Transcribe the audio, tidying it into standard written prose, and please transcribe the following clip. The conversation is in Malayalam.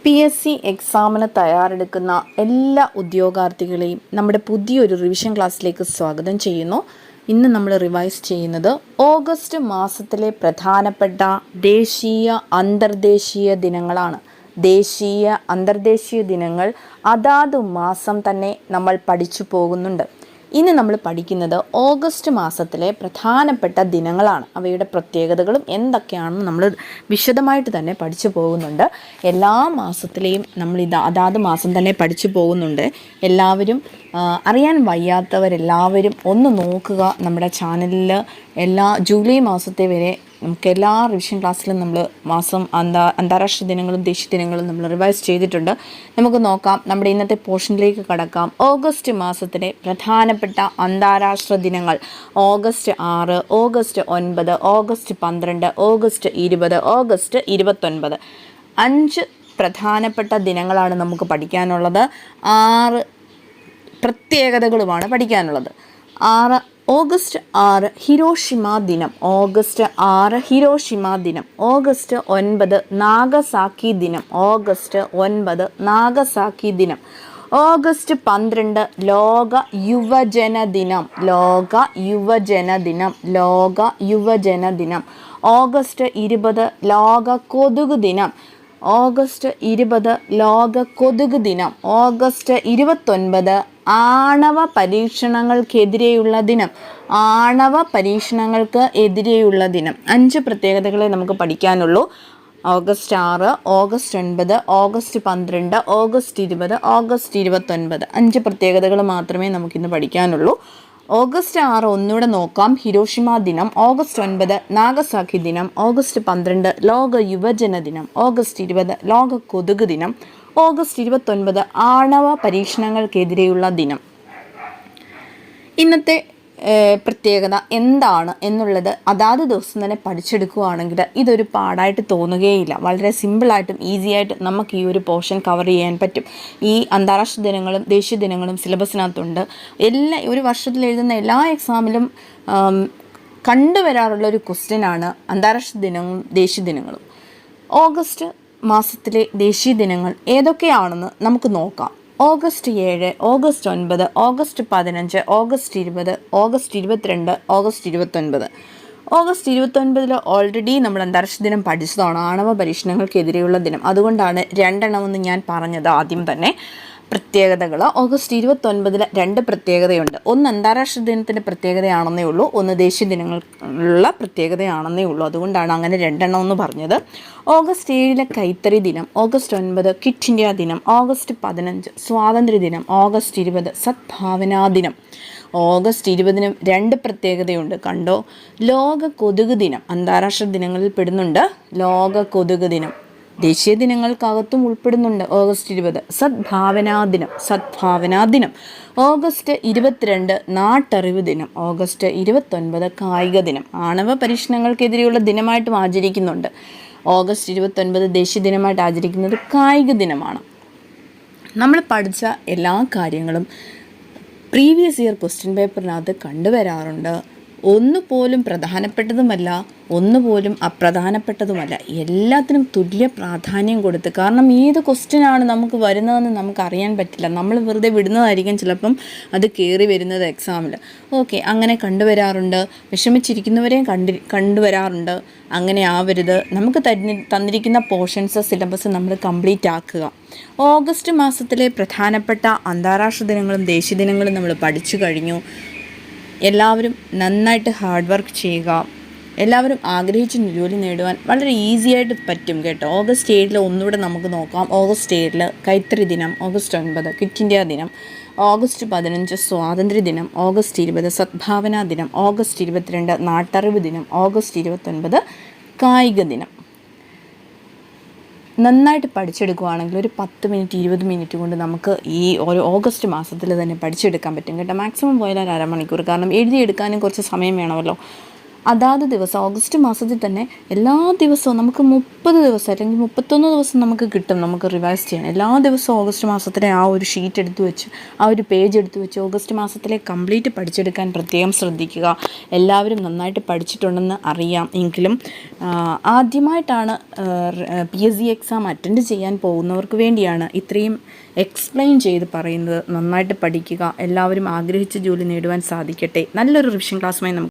PSC എക്സാമിന് തയ്യാറെടുക്കുന്ന എല്ലാ ഉദ്യോഗാർത്ഥികളെയും നമ്മുടെ പുതിയൊരു റിവിഷൻ ക്ലാസ്സിലേക്ക് സ്വാഗതം ചെയ്യുന്നു. ഇന്ന് നമ്മൾ റിവൈസ് ചെയ്യുന്നത് ഓഗസ്റ്റ് മാസത്തിലെ പ്രധാനപ്പെട്ട ദേശീയ അന്തർദേശീയ ദിനങ്ങളാണ്. ദേശീയ അന്തർദേശീയ ദിനങ്ങൾ അതാത് മാസം തന്നെ നമ്മൾ പഠിച്ചു പോകുന്നുണ്ട്. ഇന്ന് നമ്മൾ പഠിക്കുന്നത് ഓഗസ്റ്റ് മാസത്തിലെ പ്രധാനപ്പെട്ട ദിനങ്ങളാണ്. അവയുടെ പ്രത്യേകതകളും എന്തൊക്കെയാണെന്ന് നമ്മൾ വിശദമായിട്ട് തന്നെ പഠിച്ചു പോകുന്നുണ്ട്. എല്ലാ മാസത്തിലെയും നമ്മൾ അതാത് മാസം തന്നെ പഠിച്ചു പോകുന്നുണ്ട്. എല്ലാവരും അറിയാൻ വയ്യാത്തവരെല്ലാവരും ഒന്ന് നോക്കുക. നമ്മുടെ ചാനലിൽ ജൂലൈ മാസത്തെ വരെ നമുക്ക് എല്ലാ റിവിഷൻ ക്ലാസ്സിലും നമ്മൾ അന്താരാഷ്ട്ര ദിനങ്ങളും ദേശീയ ദിനങ്ങളും നമ്മൾ റിവൈസ് ചെയ്തിട്ടുണ്ട്. നമുക്ക് നോക്കാം. നമ്മുടെ ഇന്നത്തെ പോർഷനിലേക്ക് കടക്കാം. ഓഗസ്റ്റ് മാസത്തിലെ പ്രധാനപ്പെട്ട അന്താരാഷ്ട്ര ദിനങ്ങൾ: August 6, August 9, August 12, August 20, August 29. 5 പ്രധാനപ്പെട്ട ദിനങ്ങളാണ് നമുക്ക് പഠിക്കാനുള്ളത്. 6 പ്രത്യേകതകളുമാണ് പഠിക്കാനുള്ളത്. ഓഗസ്റ്റ് 6 ഹിരോഷിമ ദിനം. ഓഗസ്റ്റ് 6 ഹിരോഷിമ ദിനം. ഓഗസ്റ്റ് 9 നാഗസാക്കി ദിനം. ഓഗസ്റ്റ് 9 നാഗസാക്കി ദിനം. ഓഗസ്റ്റ് 12 ലോക യുവജന ദിനം. ലോക യുവജന ദിനം. ലോക യുവജന ദിനം. ഓഗസ്റ്റ് 20 ലോക കൊതുക് ദിനം. ഓഗസ്റ്റ് 20 ലോക കൊതുക് ദിനം. ഓഗസ്റ്റ് 29 ആണവ പരീക്ഷണങ്ങൾക്കെതിരെയുള്ള ദിനം. ആണവ പരീക്ഷണങ്ങൾക്ക് എതിരെയുള്ള ദിനം. 5 പ്രത്യേകതകളെ നമുക്ക് പഠിക്കാനുള്ളൂ. August 6, August 9, August 12, August 20, August 29. 5 പ്രത്യേകതകൾ മാത്രമേ നമുക്കിന്ന് പഠിക്കാനുള്ളൂ. ഓഗസ്റ്റ് 6 ഒന്നുകൂടെ നോക്കാം. ഹിരോഷിമ ദിനം. ഓഗസ്റ്റ് 9 നാഗസാക്കി ദിനം. ഓഗസ്റ്റ് 12 ലോക യുവജന ദിനം. ഓഗസ്റ്റ് 20 ലോക കൊതുക് ദിനം. ഓഗസ്റ്റ് 29 ആണവ പരീക്ഷണങ്ങൾക്കെതിരെയുള്ള ദിനം. ഇന്നത്തെ പ്രത്യേകത എന്താണ് എന്നുള്ളത് അതാത് ദിവസം തന്നെ പഠിച്ചെടുക്കുകയാണെങ്കിൽ ഇതൊരു പാടായിട്ട് തോന്നുകയില്ല. വളരെ സിമ്പിളായിട്ടും ഈസി ആയിട്ട് നമുക്ക് ഈ ഒരു പോർഷൻ കവർ ചെയ്യാൻ പറ്റും. ഈ അന്താരാഷ്ട്ര ദിനങ്ങളും ദേശീയ ദിനങ്ങളും സിലബസിനകത്തുണ്ട്. ഒരു വർഷത്തിൽ എഴുതുന്ന എല്ലാ എക്സാമിലും കണ്ടുവരാറുള്ളൊരു ക്വസ്റ്റ്യനാണ് അന്താരാഷ്ട്ര ദിനങ്ങളും ദേശീയ ദിനങ്ങളും. ഓഗസ്റ്റ് മാസത്തിലെ ദേശീയ ദിനങ്ങൾ ഏതൊക്കെയാണെന്ന് നമുക്ക് നോക്കാം. August 7, August 9, August 15, August 20, August 22, August 29. August 29 already നമ്മൾ അന്താരാഷ്ട്ര ദിനം പഠിച്ചതാണ്, ആണവ പരീക്ഷണങ്ങൾക്കെതിരെയുള്ള ദിനം. അതുകൊണ്ടാണ് 2 എണ്ണമെന്ന് ഞാൻ പറഞ്ഞത് ആദ്യം തന്നെ. പ്രത്യേകതകൾ: ഓഗസ്റ്റ് 29 2 പ്രത്യേകതയുണ്ട്. ഒന്ന് അന്താരാഷ്ട്ര ദിനത്തിൻ്റെ പ്രത്യേകതയാണെന്നേ ഉള്ളൂ, ഒന്ന് ദേശീയ ദിനങ്ങളുള്ള പ്രത്യേകതയാണെന്നേ ഉള്ളൂ. അതുകൊണ്ടാണ് അങ്ങനെ 2 എണ്ണമെന്ന് പറഞ്ഞത്. ഓഗസ്റ്റ് 7 കൈത്തറി ദിനം. ഓഗസ്റ്റ് 9 ക്വിറ്റ് ഇന്ത്യ ദിനം. ഓഗസ്റ്റ് 15 സ്വാതന്ത്ര്യ ദിനം. ഓഗസ്റ്റ് 20 സദ്ഭാവനാ ദിനം. ഓഗസ്റ്റ് 20 2 പ്രത്യേകതയുണ്ട്, കണ്ടോ. ലോക കൊതുക് ദിനം അന്താരാഷ്ട്ര ദിനങ്ങളിൽ പെടുന്നുണ്ട്. ലോക കൊതുക് ദിനം ദേശീയ ദിനങ്ങൾക്കകത്തും ഉൾപ്പെടുന്നുണ്ട്. ഓഗസ്റ്റ് 20 സദ്ഭാവനാ ദിനം. സദ്ഭാവനാ ദിനം. ഓഗസ്റ്റ് 22 നാട്ടറിവ് ദിനം. ഓഗസ്റ്റ് 29 കായിക ദിനം. ആണവ പരീക്ഷണങ്ങൾക്കെതിരെയുള്ള ദിനമായിട്ടും ആചരിക്കുന്നുണ്ട്. ഓഗസ്റ്റ് 29 ദേശീയ ദിനമായിട്ട് ആചരിക്കുന്നത് കായിക ദിനമാണ്. നമ്മൾ പഠിച്ച എല്ലാ കാര്യങ്ങളും പ്രീവിയസ് ഇയർ ക്വസ്റ്റ്യൻ പേപ്പറിനകത്ത് കണ്ടുവരാറുണ്ട്. ഒന്നുപോലും പ്രധാനപ്പെട്ടതുമല്ല, ഒന്നുപോലും അപ്രധാനപ്പെട്ടതുമല്ല. എല്ലാത്തിനും തുല്യ പ്രാധാന്യം കൊടുത്ത്, കാരണം ഏത് ക്വസ്റ്റ്യനാണ് നമുക്ക് വരുന്നതെന്ന് നമുക്ക് അറിയാൻ പറ്റില്ല. നമ്മൾ വെറുതെ വിടുന്നതായിരിക്കും ചിലപ്പം അത് കയറി വരുന്നത് എക്സാമിൽ. ഓക്കെ, അങ്ങനെ കണ്ടുവരാറുണ്ട്. വിഷമിച്ചിരിക്കുന്നവരെയും കണ്ടുവരാറുണ്ട്. അങ്ങനെ ആവരുത്. നമുക്ക് തന്നിരിക്കുന്ന പോർഷൻസ് സിലബസ് നമ്മൾ കംപ്ലീറ്റ് ആക്കുക. ഓഗസ്റ്റ് മാസത്തിലെ പ്രധാനപ്പെട്ട അന്താരാഷ്ട്ര ദിനങ്ങളും ദേശീയ ദിനങ്ങളും നമ്മൾ പഠിച്ചു കഴിഞ്ഞു. എല്ലാവരും നന്നായിട്ട് ഹാർഡ് വർക്ക് ചെയ്യുക. എല്ലാവരും ആഗ്രഹിച്ച ജോലി നേടുവാൻ വളരെ ഈസി ആയിട്ട് പറ്റും കേട്ടോ. ഓഗസ്റ്റ് 7 ഒന്നുകൂടെ നമുക്ക് നോക്കാം. ഓഗസ്റ്റ് 7 കൈത്തറി ദിനം. ഓഗസ്റ്റ് 9 ക്വിറ്റ് ഇന്ത്യ ദിനം. ഓഗസ്റ്റ് 15 സ്വാതന്ത്ര്യ ദിനം. ഓഗസ്റ്റ് 20 സദ്ഭാവനാ ദിനം. ഓഗസ്റ്റ് 22 നാട്ടറിവ് ദിനം. ഓഗസ്റ്റ് 29 കായിക ദിനം. നന്നായിട്ട് പഠിച്ചെടുക്കുകയാണെങ്കിൽ ഒരു 10 മിനിറ്റ് 20 മിനിറ്റ് കൊണ്ട് നമുക്ക് ഈ ഒരു ഓഗസ്റ്റ് മാസത്തിൽ തന്നെ പഠിച്ചെടുക്കാൻ പറ്റും കേട്ടോ. മാക്സിമം പോയാൽ 1/2 മണിക്കൂർ, കാരണം എഴുതിയെടുക്കാനും കുറച്ച് സമയം വേണമല്ലോ. അതാത് ദിവസം ഓഗസ്റ്റ് മാസത്തിൽ തന്നെ എല്ലാ ദിവസവും നമുക്ക് 30 ദിവസം അല്ലെങ്കിൽ 31 ദിവസം നമുക്ക് കിട്ടും നമുക്ക് റിവൈസ് ചെയ്യാൻ. എല്ലാ ദിവസവും ഓഗസ്റ്റ് മാസത്തിലെ ആ ഒരു ഷീറ്റ് എടുത്തു വെച്ച് ആ ഒരു പേജ് എടുത്തു വെച്ച് ഓഗസ്റ്റ് മാസത്തിലെ കംപ്ലീറ്റ് പഠിച്ചെടുക്കാൻ പ്രത്യേകം ശ്രദ്ധിക്കുക. എല്ലാവരും നന്നായിട്ട് പഠിച്ചിട്ടുണ്ടെന്ന് അറിയാം. എങ്കിലും ആദ്യമായിട്ടാണ് PSC എക്സാം അറ്റൻഡ് ചെയ്യാൻ പോകുന്നവർക്ക് വേണ്ടിയാണ് ഇത്രയും എക്സ്പ്ലെയിൻ ചെയ്ത് പറയുന്നത്. നന്നായിട്ട് പഠിക്കുക. എല്ലാവരും ആഗ്രഹിച്ച ജോലി നേടുവാൻ സാധിക്കട്ടെ. നല്ലൊരു റിവിഷൻ ക്ലാസ്സുമായി നമുക്ക്